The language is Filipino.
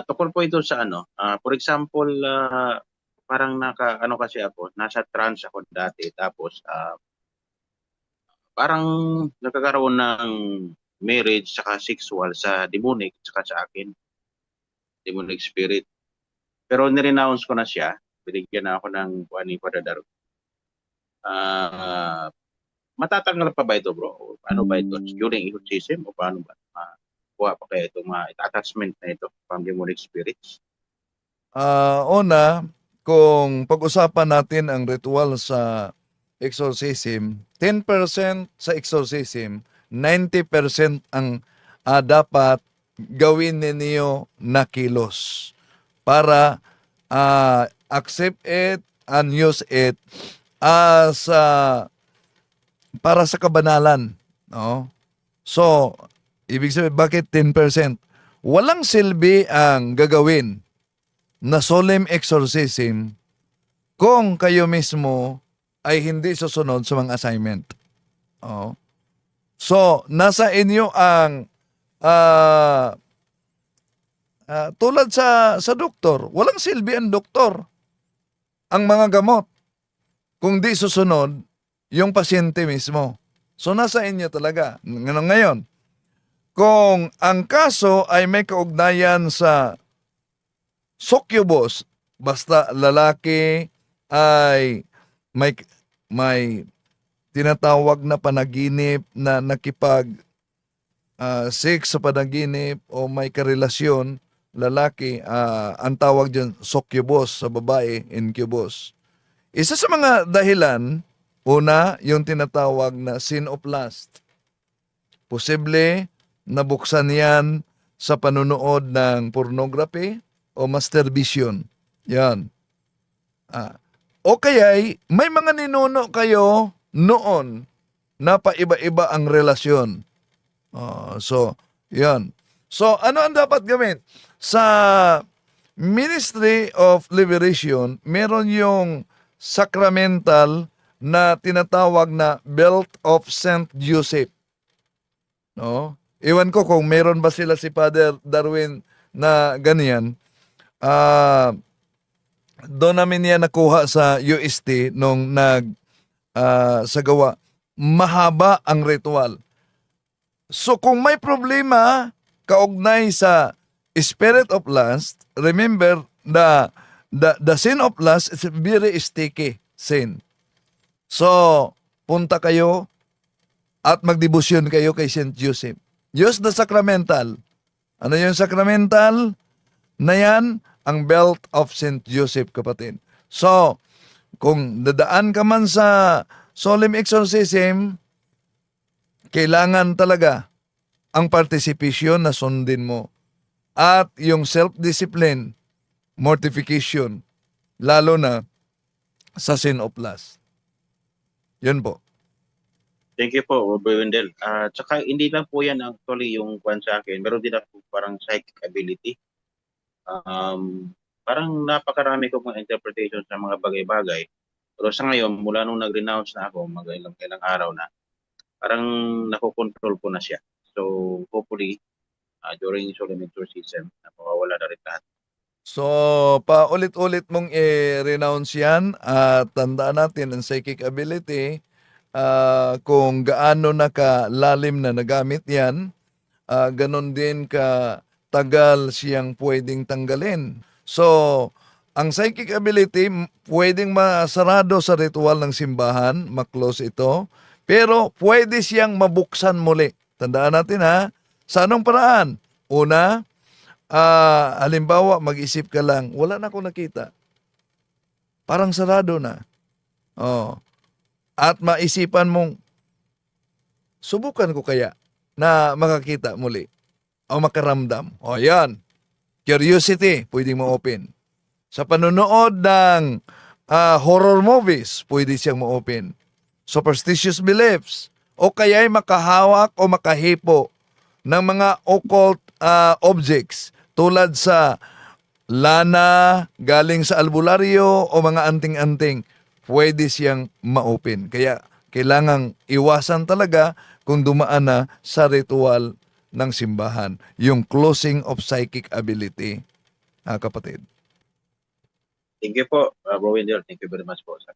Tukol po ito sa ano, for example, parang naka-ano kasi ako, nasa trance ako dati tapos parang nagkakaroon ng marriage saka sexual sa demonic saka sa akin, demonic spirit. Pero nirenounce ko na siya. Binigyan na ako ng kuha ni Father Darwin. Ah, Matatanggal pa ba ito, bro? Ano ba ito? During exorcism o paano ba? Kuha pa kaya itong attachment na ito from demonic spirits? Una, kung pag-usapan natin ang ritual sa exorcism, 10% sa exorcism, 90% ang dapat gawin ninyo na kilos para accept it and use it as para sa kabanalan. No? So, ibig sabihin, bakit 10%? Walang silbi ang gagawin na solemn exorcism kung kayo mismo ay hindi susunod sa mga assignment. Oh. So, nasa inyo ang tulad sa doktor, walang silbi ang doktor, ang mga gamot, kung di susunod yung pasyente mismo. So, nasa inyo talaga. Ngayon, kung ang kaso ay may kaugnayan sa succubus, basta lalaki ay may tinatawag na panaginip na nakipag sex sa panaginip o may karelasyon, lalaki, ang tawag dyan succubus, sa babae incubus. Isa sa mga dahilan, una, yung tinatawag na sin of lust. Posible nabuksan yan sa panunood ng pornography o masturbation. Yan. O kaya'y may mga ninuno kayo noon na paiba-iba ang relasyon. So, yan. So, ano ang dapat gawin? Sa Ministry of Liberation, meron yung sacramental na tinatawag na Belt of Saint Joseph. No? Iwan ko kung meron ba sila si Father Darwin na ganyan. Doon namin yan nakuha sa UST nung sagawa. Mahaba ang ritual. So kung may problema kaugnay sa spirit of lust, remember the sin of lust is very sticky sin. So punta kayo at magdebosyon kayo kay Saint Joseph. Use the sacramental. Ano yung sacramental? Na yan, ang Belt of Saint Joseph, kapatid. So, kung dadaan ka man sa solemn exorcism, kailangan talaga ang participation na sundin mo. At yung self-discipline, mortification, lalo na sa sin of lust. Yun po. Thank you po, Bro Wendell. Tsaka hindi lang po yan actually yung kwan sa akin. Meron din ako parang psychic ability. Parang napakarami ko mga interpretation sa mga bagay-bagay. Pero sa ngayon, mula nung nag-renounce na ako, ilang araw na, parang nakokontrol ko na siya. So, hopefully, during solemn exorcism, mawawala na rin lahat. So, paulit-ulit mong i-renounce yan at tandaan natin ang psychic ability, kung gaano na kalalim na nagamit yan, ganon din ka tagal siyang pwedeng tanggalin. So, ang psychic ability pwedeng masarado sa ritual ng simbahan, maklose ito, pero pwede siyang mabuksan muli. Tandaan natin ha, sa anong paraan? Una, halimbawa mag-isip ka lang, wala na akong nakita. Parang sarado na. At maisipan mong, subukan ko kaya na makakita muli o makaramdam. Yan. Curiosity, pwedeng ma-open. Sa panonood ng horror movies, pwede siyang ma-open. Superstitious beliefs, o kaya'y makahawak o makahipo ng mga occult objects tulad sa lana galing sa albularyo o mga anting-anting, pwede siyang ma-open. Kaya kailangang iwasan talaga kung dumaan na sa ritual ng simbahan, yung closing of psychic ability. Kapatid. Thank you po, Bro Wendell. Thank you very much po sa